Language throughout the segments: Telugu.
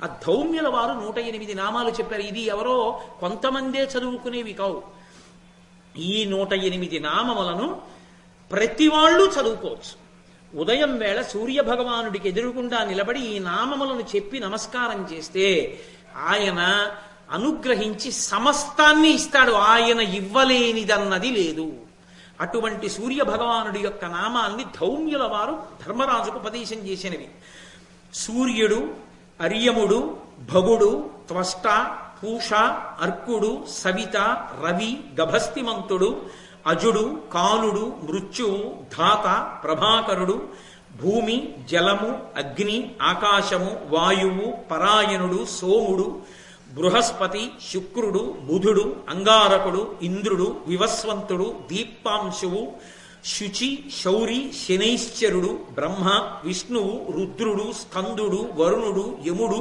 ఆ ధౌమ్యుల వారు 108 నామాలు చెప్పారు. ఇది ఎవరో కొంతమందే చదువుకునేవి కావు. ఈ 108 నామములను ప్రతి వాళ్ళు చదువుకోవచ్చు. ఉదయం వేళ సూర్య భగవానుడికి ఎదురుగుండా నిలబడి ఈ నామములను చెప్పి నమస్కారం చేస్తే ఆయన అనుగ్రహించి సమస్తాన్ని ఇస్తాడు. ఆయన ఇవ్వలేనిదన్నది లేదు. అటువంటి సూర్య భగవానుడి యొక్క నామాల్ని ధౌమ్యుల వారు ధర్మరాజుకు ఉపదేశం చేసినవి. సూర్యుడు, అర్యముడు, భగుడు, త్వష్ట, పూష, అర్కుడు, సవిత, రవి, గభస్తిమంతుడు, అజుడు, కాలుడు, మృత్యువు, ధాత, ప్రభాకరుడు, భూమి, జలము, అగ్ని, ఆకాశము, వాయువు, పరాయణుడు, సోముడు, బృహస్పతి, శుక్రుడు, బుధుడు, అంగారకుడు, ఇంద్రుడు, వివస్వంతుడు, దీప్తాంశువు, శుచి, శౌరి, శనైశ్చరుడు, బ్రహ్మ, విష్ణువు, రుద్రుడు, స్కందుడు, వరుణుడు, యముడు,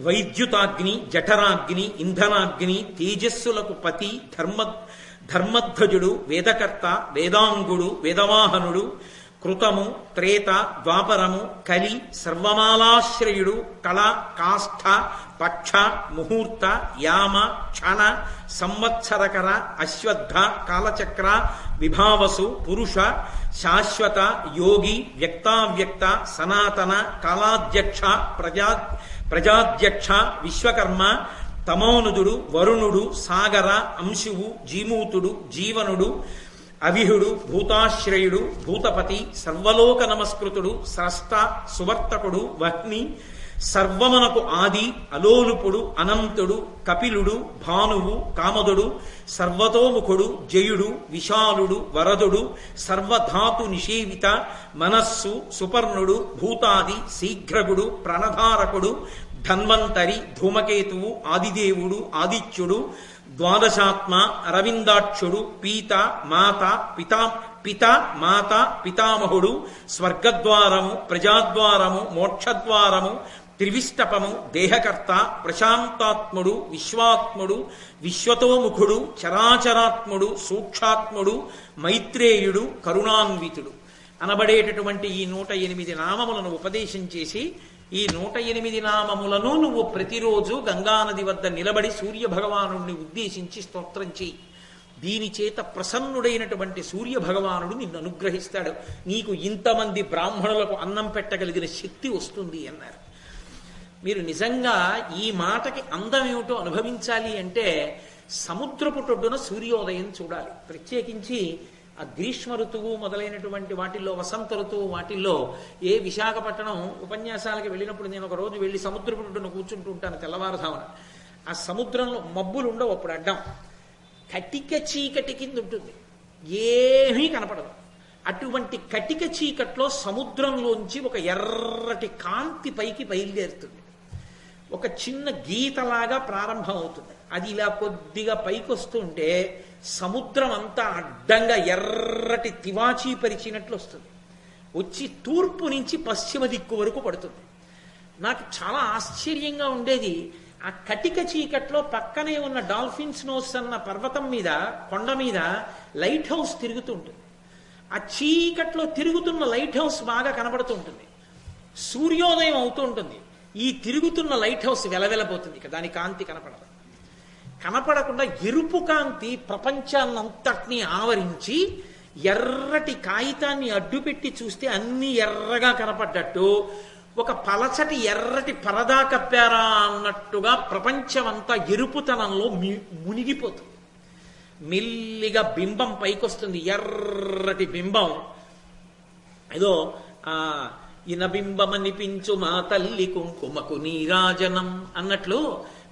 వైద్యుతాగ్ని, జఠరాగ్ని, ఇంధనాగ్ని, తేజస్సులకు పతి, ధర్మధ్వజుడు, వేదకర్త, వేదాంగుడు, వేదవాహనుడు, కృతము, త్రేత, ద్వాపరము, కలి, సర్వమాలాశ్రయుడు, కళ, కాష్ఠ, పక్ష, ముహూర్త, యామ, క్షణ, సంవత్సరకర, అశ్వత్థ, కాలచక్ర, విభావసు, పురుష, శాశ్వత, యోగి, వ్యక్తావ్యక్త, సనాతన, కాలాధ్యక్ష, ప్రజాధ్యక్ష, విశ్వకర్మ, తమోనుదుడు, వరుణుడు, సాగర, అంశువు, జీమూతుడు, జీవనుడు, అవిహుడు, భూతాశ్రయుడు, భూతపతి, సర్వలోక నమస్కృతుడు, స్రష్ట, సువర్తకుడు, వహ్ని, సర్వమునకు ఆది, అలోలుపుడు, అనంతుడు, కపిలుడు, భానువు, కామదుడు, సర్వతోముఖుడు, జయుడు, విశాలుడు, వరదుడు, సర్వధాతు నిషేవిత, మనస్సు, సుపర్ణుడు, భూతాది, శీఘ్రగుడు, ప్రణధారకుడు, ధన్వంతరి, ధూమకేతువు, ఆదిదేవుడు, ఆదిత్యుడు, ద్వాదశాత్మ, అరవిందాక్షుడు, పీత, మాత, పిత, మాత, పితామహుడు, స్వర్గద్వారము, ప్రజాద్వారము, మోక్షద్వారము, త్రివిష్టపము, దేహకర్త, ప్రశాంతాత్ముడు, విశ్వాత్ముడు, విశ్వతోముఖుడు, చరాచరాత్ముడు, సూక్షాత్ముడు, మైత్రేయుడు, కరుణాన్వితుడు అనబడేటటువంటి ఈ 108 నామములను ఉపదేశం చేసి, ఈ 108 నామములను నువ్వు ప్రతిరోజు గంగానది వద్ద నిలబడి సూర్య భగవానుడిని ఉద్దేశించి స్తోత్రం చేయి. దీని చేత ప్రసన్నుడైనటువంటి సూర్య భగవానుడు నిన్ను అనుగ్రహిస్తాడు. నీకు ఇంతమంది బ్రాహ్మణులకు అన్నం పెట్టగలిగిన శక్తి వస్తుంది అన్నారు. మీరు నిజంగా ఈ మాటకి అందం ఏమిటో అనుభవించాలి అంటే సముద్రపుటొడ్డున సూర్యోదయం చూడాలి. ప్రత్యేకించి ఆ గ్రీష్మ ఋతువు మొదలైనటువంటి వాటిల్లో, వసంత ఋతువు వాటిల్లో, ఏ విశాఖపట్నం ఉపన్యాసాలకి వెళ్ళినప్పుడు నేను ఒక రోజు వెళ్ళి సముద్రపుటొడ్డున కూర్చుంటూ ఉంటాను తెల్లవారుధామన. ఆ సముద్రంలో మబ్బులు ఉండవు, అప్పుడు అడ్డం కటిక చీకటి కింద ఉంటుంది, ఏమీ కనపడదు. అటువంటి కటిక చీకట్లో సముద్రంలోంచి ఒక ఎర్రటి కాంతి పైకి బయలుదేరుతుంది. ఒక చిన్న గీతలాగా ప్రారంభం అవుతుంది. అది ఇలా కొద్దిగా పైకి వస్తుంటే సముద్రం అంతా అడ్డంగా ఎర్రటి తివాచీ పరిచినట్లు వస్తుంది. వచ్చి తూర్పు నుంచి పశ్చిమ దిక్కు వరకు పడుతుంది. నాకు చాలా ఆశ్చర్యంగా ఉండేది. ఆ కటిక చీకట్లో పక్కనే ఉన్న డాల్ఫిన్స్ నోస్ అన్న పర్వతం మీద, కొండ మీద లైట్ హౌస్ తిరుగుతుంటుంది. ఆ చీకట్లో తిరుగుతున్న లైట్ హౌస్ బాగా కనబడుతుంటుంది. సూర్యోదయం అవుతుంటుంది. ఈ తిరుగుతున్న లైట్ హౌస్ వెలవెలబోతుంది. దాని కాంతి కనపడదు. కనపడకుండా ఎరుపు కాంతి ప్రపంచాన్నంతటినీ ఆవరించి ఎర్రటి కాగితాన్ని అడ్డుపెట్టి చూస్తే అన్ని ఎర్రగా కనపడ్డట్టు, ఒక పలచటి ఎర్రటి పరదా కప్పారా అన్నట్టుగా ప్రపంచమంతా ఎరుపుతనంలో మునిగిపోతుంది. మెల్లిగా బింబం పైకొస్తుంది, ఎర్రటి బింబం. ఏదో ఇనబింబమనిపించు మా తల్లి కుంకుమకు నీరాజనం అన్నట్లు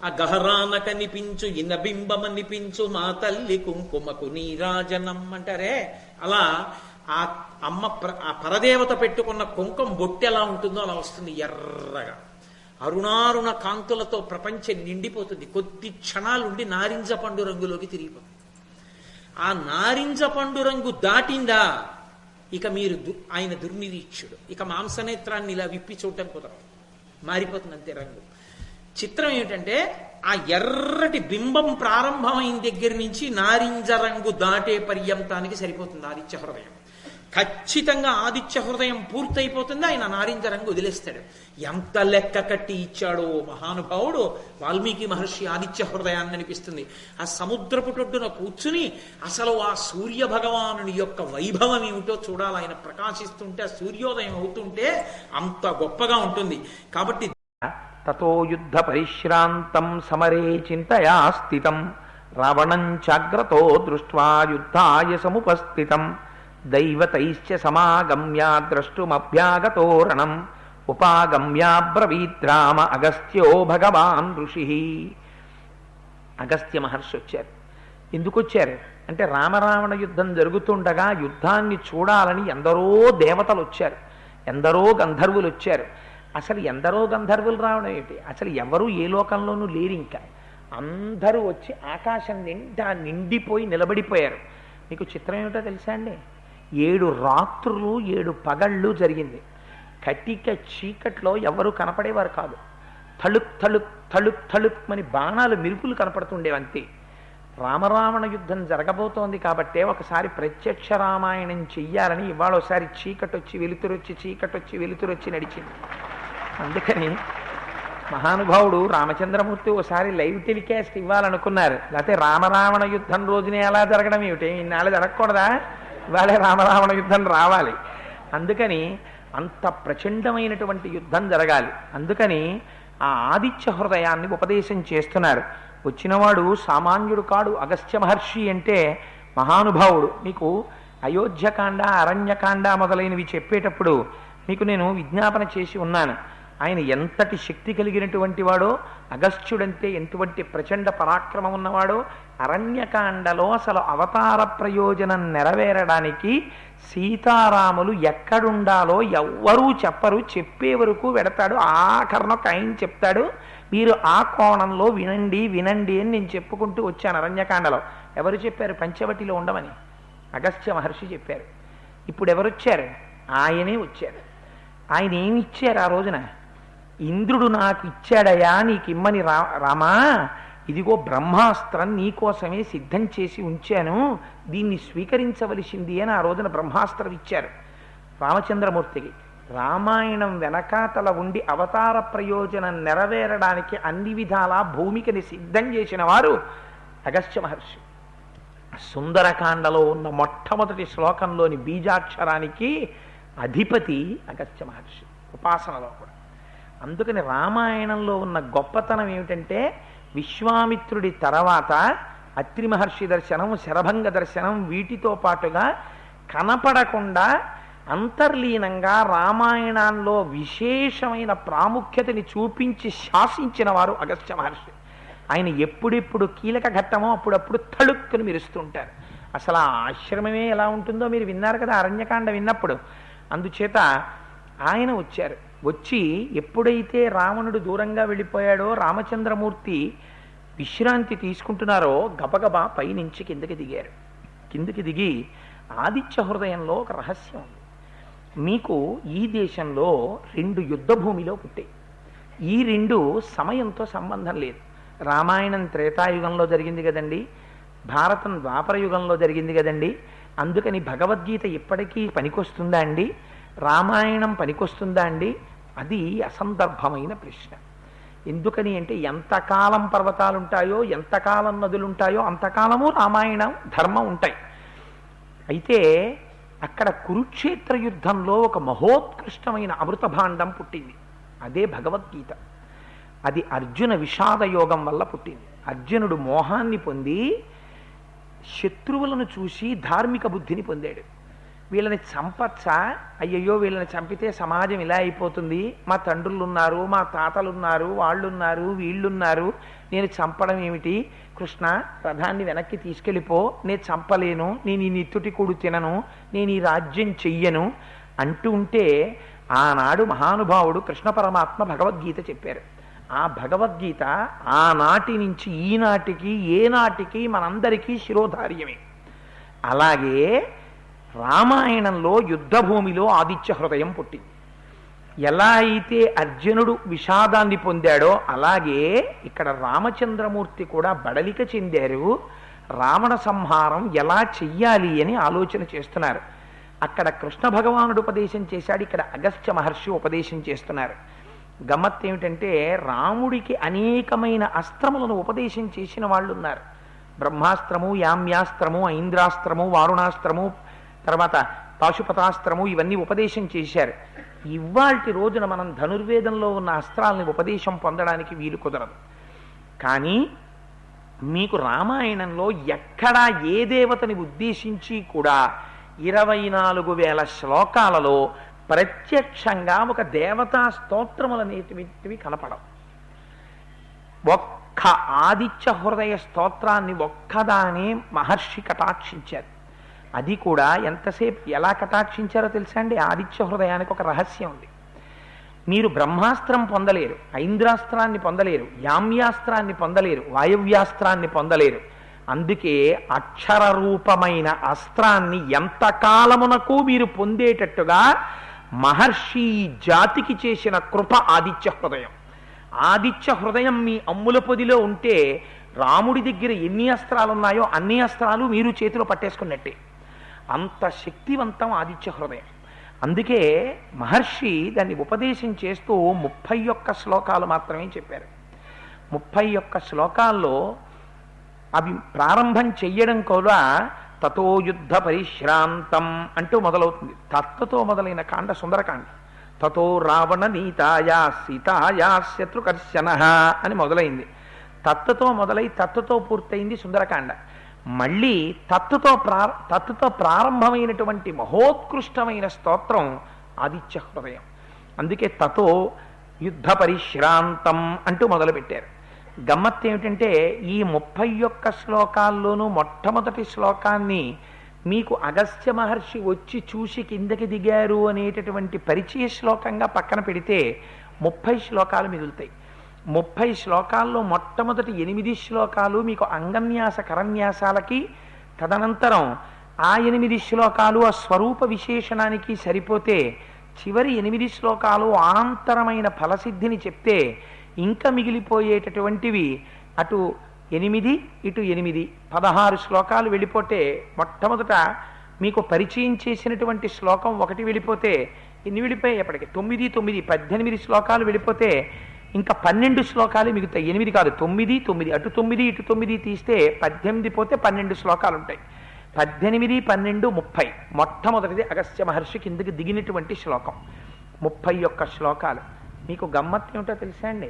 ఆ గహరాన కనిపించు ఇనబింబమనిపించు మా తల్లి కుంకుమకు నీరాజనం అంటారే, అలా ఆ అమ్మ ఆ పరదేవత పెట్టుకున్న కుంకుమ బొట్టె ఎలా ఉంటుందో అలా వస్తుంది ఎర్రగా. అరుణారుణ కాంతులతో ప్రపంచం నిండిపోతుంది. కొద్ది క్షణాలుండి నారింజ పండు రంగులోకి తిరిగిపోతుంది. ఆ నారింజ పండు రంగు దాటిందా ఇక మీరు ఆయన దుర్నిరీక్షుడు. ఇక మాంసనేత్రాన్ని ఇలా విప్పి చూడటం కుదరదు, మారిపోతుంది అంతే రంగు. చిత్రం ఏమిటంటే ఆ ఎర్రటి బింబం ప్రారంభమైన దగ్గర నుంచి నారింజ రంగు దాటే పర్యంతానికి సరిపోతుంది ఆదిత్య హృదయం. ఖచ్చితంగా ఆదిత్య హృదయం పూర్తయిపోతుంది, ఆయన నారింజ రంగు వదిలేస్తాడు. ఎంత లెక్క కట్టి ఇచ్చాడో మహానుభావుడు వాల్మీకి మహర్షి ఆదిత్య హృదయాన్ని అనిపిస్తుంది. ఆ సముద్రపుటొడ్డున కూర్చుని అసలు ఆ సూర్య భగవానుని యొక్క వైభవం ఏమిటో చూడాలి. ఆయన ప్రకాశిస్తుంటే, ఆ సూర్యోదయం అవుతుంటే అంత గొప్పగా ఉంటుంది. కాబట్టి తతో యుద్ధ పరిశ్రాంతం సమరే చింతయా స్థితం రావణం చాగ్రతో దృష్ట్వా యుద్ధాయ సముపస్థితం దైవతైశ్చ సమాగమ్య ద్రష్టుమభ్యాగతోరణం ఉపాగమ్యాబ్రవీద్రామ అగస్త్యో భగవాన్ ఋషి. అగస్త్య మహర్షి వచ్చారు. ఎందుకు వచ్చారు అంటే రామరావణ యుద్ధం జరుగుతుండగా యుద్ధాన్ని చూడాలని ఎందరో దేవతలు వచ్చారు, ఎందరో గంధర్వులు వచ్చారు. అసలు ఎందరో గంధర్వులు రావడం ఏమిటి, అసలు ఎవరు ఏ లోకంలోనూ లేరు. ఇంకా అందరూ వచ్చి ఆకాశం నిండా నిండిపోయి నిలబడిపోయారు. మీకు చిత్రం ఏమిటో తెలుసా అండి? 7 రాత్రులు 7 పగళ్ళు జరిగింది. కటిక చీకట్లో ఎవరు కనపడేవారు కాదు. తళుక్ తళుక్ తళుక్ తళుక్ అని బాణాలు మెరుపులు కనపడుతుండేవి అంతే. రామరావణ యుద్ధం జరగబోతోంది కాబట్టే ఒకసారి ప్రత్యక్ష రామాయణం చెయ్యాలని ఇవాళ ఒకసారి చీకటొచ్చి వెలుతురొచ్చి చీకటొచ్చి వెలుతురొచ్చి నడిచింది. అందుకని మహానుభావుడు రామచంద్రమూర్తి ఒకసారి లైవ్ టెలికాస్ట్ ఇవ్వాలనుకున్నారు. లేకపోతే రామరావణ యుద్ధం రోజునే ఎలా జరగడం ఏమిటి, ఇన్నాళ్ళు జరగకూడదా? ఇవాళే రామరావణ యుద్ధం రావాలి. అందుకని అంత ప్రచండమైనటువంటి యుద్ధం జరగాలి. అందుకని ఆ ఆదిత్య హృదయాన్ని ఉపదేశం చేస్తున్నారు. వచ్చినవాడు సామాన్యుడు కాడు. అగస్త్య మహర్షి అంటే మహానుభావుడు. మీకు అయోధ్యకాండ అరణ్యకాండ మొదలైనవి చెప్పేటప్పుడు మీకు నేను విజ్ఞాపన చేసి ఉన్నాను. ఆయన ఎంతటి శక్తి కలిగినటువంటి వాడో, అగస్త్యుడంతే ఎంటువంటి ప్రచండ పరాక్రమం ఉన్నవాడో. అరణ్యకాండలో అసలు అవతార ప్రయోజనం నెరవేరడానికి సీతారాములు ఎక్కడుండాలో ఎవ్వరూ చెప్పరు, చెప్పే వరకు వెడతాడు. ఆఖరణ ఒక ఆయన చెప్తాడు, మీరు ఆ కోణంలో వినండి వినండి అని నేను చెప్పుకుంటూ వచ్చాను. అరణ్యకాండలో ఎవరు చెప్పారు పంచవటిలో ఉండమని? అగస్త్య మహర్షి చెప్పారు. ఇప్పుడు ఎవరు వచ్చారు? ఆయనే వచ్చారు. ఆయన ఏమి ఇచ్చారు ఆ రోజున? ఇంద్రుడు నాకు ఇచ్చాడయా నీకిమ్మని రామా, ఇదిగో బ్రహ్మాస్త్రం నీకోసమే సిద్ధం చేసి ఉంచాను, దీన్ని స్వీకరించవలసింది అని ఆ రోజున బ్రహ్మాస్త్రం ఇచ్చారు రామచంద్రమూర్తికి. రామాయణం వెనకాతల ఉండి అవతార ప్రయోజనం నెరవేరడానికి అన్ని విధాలా భూమికని సిద్ధం చేసిన వారు అగస్త్య మహర్షి. సుందరకాండలో ఉన్న మొట్టమొదటి శ్లోకంలోని బీజాక్షరానికి అధిపతి అగస్త్య మహర్షి, ఉపాసనలో కూడా. అందుకని రామాయణంలో ఉన్న గొప్పతనం ఏమిటంటే విశ్వామిత్రుడి తర్వాత అత్రి మహర్షి దర్శనం, శరభంగ దర్శనం, వీటితో పాటుగా కనపడకుండా అంతర్లీనంగా రామాయణంలో విశేషమైన ప్రాముఖ్యతని చూపించి శాసించిన వారు అగస్త్య మహర్షి. ఆయన ఎప్పుడెప్పుడు కీలక ఘట్టమో అప్పుడప్పుడు తళుక్కుని మెరుస్తుంటారు. అసలు ఆ ఆశ్రమమే ఎలా ఉంటుందో మీరు విన్నారు కదా అరణ్యకాండ విన్నప్పుడు. అందుచేత ఆయన వచ్చారు. వచ్చి ఎప్పుడైతే రావణుడు దూరంగా వెళ్ళిపోయాడో రామచంద్రమూర్తి విశ్రాంతి తీసుకుంటున్నారో గబగబా పైనుంచి కిందకి దిగారు. కిందకి దిగి ఆదిత్య హృదయంలో ఒక రహస్యం ఉంది. మీకు ఈ దేశంలో 2 యుద్ధ భూమిలో పుట్టాయి. ఈ 2 సమయంతో సంబంధం లేదు. రామాయణం త్రేతాయుగంలో జరిగింది కదండి, భారతం ద్వాపర యుగంలో జరిగింది కదండి. అందుకని భగవద్గీత ఇప్పటికీ పనికొస్తుందా అండి, రామాయణం పనికొస్తుందా అండి? అది అసందర్భమైన ప్రశ్న. ఎందుకని అంటే ఎంతకాలం పర్వతాలు ఉంటాయో, ఎంతకాలం నదులుంటాయో అంతకాలము రామాయణం ధర్మం ఉంటాయి. అయితే అక్కడ కురుక్షేత్ర యుద్ధంలో ఒక మహోత్కృష్టమైన అమృత భాండం పుట్టింది. అదే భగవద్గీత. అది అర్జున విషాద యోగం వల్ల పుట్టింది. అర్జునుడు మోహాన్ని పొంది శత్రువులను చూసి ధార్మిక బుద్ధిని పొందాడు. వీళ్ళని చంపచ్చా, అయ్యయ్యో వీళ్ళని చంపితే సమాజం ఇలా అయిపోతుంది, మా తండ్రులున్నారు, మా తాతలున్నారు, వాళ్ళున్నారు, వీళ్ళున్నారు, నేను చంపడం ఏమిటి, కృష్ణ రథాన్ని వెనక్కి తీసుకెళ్ళిపో, నేను చంపలేను, నేను ఈ నిత్తుటి కూడు తినను, నేను ఈ రాజ్యం చెయ్యను అంటూ ఉంటే ఆనాడు మహానుభావుడు కృష్ణ పరమాత్మ భగవద్గీత చెప్పారు. ఆ భగవద్గీత ఆనాటి నుంచి ఈనాటికి ఏనాటికి మనందరికీ శిరోధార్యమే. అలాగే రామాయణంలో యుద్ధభూమిలో ఆదిత్య హృదయం పుట్టింది. ఎలా అయితే అర్జునుడు విషాదాన్ని పొందాడో అలాగే ఇక్కడ రామచంద్రమూర్తి కూడా బడలిక చెందారు. రావణ సంహారం ఎలా చెయ్యాలి అని ఆలోచన చేస్తున్నారు. అక్కడ కృష్ణ భగవానుడు ఉపదేశం చేశాడు, ఇక్కడ అగస్త్య మహర్షి ఉపదేశం చేస్తున్నారు. గమ్మత్ ఏమిటంటే రాముడికి అనేకమైన అస్త్రములను ఉపదేశం చేసిన వాళ్ళు ఉన్నారు. బ్రహ్మాస్త్రము, యామ్యాస్త్రము, ఐంద్రాస్త్రము, వారుణాస్త్రము, తర్వాత పాశుపతాస్త్రము, ఇవన్నీ ఉపదేశం చేశారు. ఇవాల్టి రోజున మనం ధనుర్వేదంలో ఉన్న అస్త్రాలని ఉపదేశం పొందడానికి వీలు కుదరదు. కానీ మీకు రామాయణంలో ఎక్కడా ఏ దేవతని ఉద్దేశించి కూడా 24,000 శ్లోకాలలో ప్రత్యక్షంగా ఒక దేవతా స్తోత్రములనేటివి కనపడవు. ఒక్క ఆదిత్య హృదయ స్తోత్రాన్ని ఒక్కదానే మహర్షి కటాక్షించారు. అది కూడా ఎంతసేపు ఎలా కటాక్షించారో తెలుసా అండి? ఆదిత్య హృదయానికి ఒక రహస్యం ఉంది. మీరు బ్రహ్మాస్త్రం పొందలేరు, ఐంద్రాస్త్రాన్ని పొందలేరు, యామ్యాస్త్రాన్ని పొందలేరు, వాయవ్యాస్త్రాన్ని పొందలేరు. అందుకే అక్షర రూపమైన అస్త్రాన్ని ఎంతకాలమునకు మీరు పొందేటట్టుగా మహర్షి జాతికి చేసిన కృప ఆదిత్య హృదయం. ఆదిత్య హృదయం మీ అమ్ముల పొదిలో ఉంటే రాముడి దగ్గర ఎన్ని అస్త్రాలు ఉన్నాయో అన్ని అస్త్రాలు మీరు చేతిలో పట్టేసుకున్నట్టే. అంత శక్తివంతం ఆదిత్య హృదయం. అందుకే మహర్షి దాన్ని ఉపదేశం చేస్తూ 31 శ్లోకాలు మాత్రమే చెప్పారు. 31 శ్లోకాల్లో అవి ప్రారంభం చెయ్యడం కూడా తతో యుద్ధ పరిశ్రాంతం అంటూ మొదలవుతుంది. తత్వతో మొదలైన కాండ సుందరకాండ. తతో రావణ నీతాయా సీతాయా శత్రుకర్షణ అని మొదలైంది. తత్వతో మొదలై తత్వతో పూర్తయింది సుందరకాండ. మళ్ళీ తత్తుతో ప్రారంభమైనటువంటి మహోత్కృష్టమైన స్తోత్రం ఆదిత్య హృదయం. అందుకే తతో యుద్ధ పరిశ్రాంతం అంటూ మొదలుపెట్టారు. గమ్మత్ ఏమిటంటే ఈ 31 శ్లోకాల్లోనూ మొట్టమొదటి శ్లోకాన్ని మీకు అగస్త్య మహర్షి వచ్చి చూసి కిందకి దిగారు అనేటటువంటి పరిచయ శ్లోకంగా పక్కన పెడితే 30 శ్లోకాలు మిగులుతాయి. 30 శ్లోకాల్లో మొట్టమొదటి 8 శ్లోకాలు మీకు అంగన్యాస కరన్యాసాలకి, తదనంతరం ఆ 8 శ్లోకాలు ఆ స్వరూప విశేషణానికి సరిపోతే చివరి 8 శ్లోకాలు అనంతరమైన ఫలసిద్ధిని చెప్తే ఇంకా మిగిలిపోయేటటువంటివి అటు 8 ఇటు 8 16 శ్లోకాలు వెళ్ళిపోతే మొట్టమొదట మీకు పరిచయం చేసినటువంటి శ్లోకం ఒకటి వెళ్ళిపోతే ఎన్ని వెళ్ళిపోయేప్పటికి 9 9 18 శ్లోకాలు వెళ్ళిపోతే ఇంకా 12 శ్లోకాలు మిగుతాయి. 8 కాదు, 9 9 అటు 9 ఇటు 9 తీస్తే 18 పోతే 12 శ్లోకాలు ఉంటాయి. 18 12 30. మొట్టమొదటిది అగస్త్య మహర్షి కిందకి దిగినటువంటి శ్లోకం 31 శ్లోకాలు. మీకు గమ్మత్ ఏమిటో తెలుసా అండి?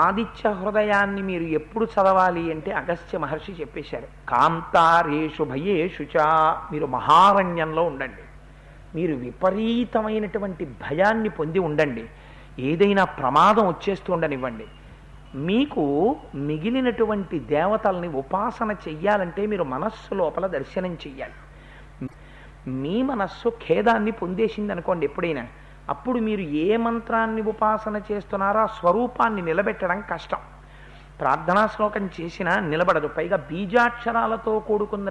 ఆదిత్య హృదయాన్ని మీరు ఎప్పుడు చదవాలి అంటే అగస్త్య మహర్షి చెప్పేశారు. కాంతారేషు భయేషు చ. మీరు మహారణ్యంలో ఉండండి, మీరు విపరీతమైనటువంటి భయాన్ని పొంది ఉండండి, ఏదైనా ప్రమాదం వచ్చేస్తూ ఉండనివ్వండి. మీకు మిగిలినటువంటి దేవతల్ని ఉపాసన చెయ్యాలంటే మీరు మనస్సు లోపల దర్శనం చెయ్యాలి. మీ మనస్సు ఖేదాన్ని పొందేసింది అనుకోండి ఎప్పుడైనా, అప్పుడు మీరు ఏ మంత్రాన్ని ఉపాసన చేస్తున్నారో ఆ స్వరూపాన్ని నిలబెట్టడం కష్టం. ప్రార్థనా శ్లోకం చేసినా నిలబడదు. పైగా బీజాక్షరాలతో కూడుకున్న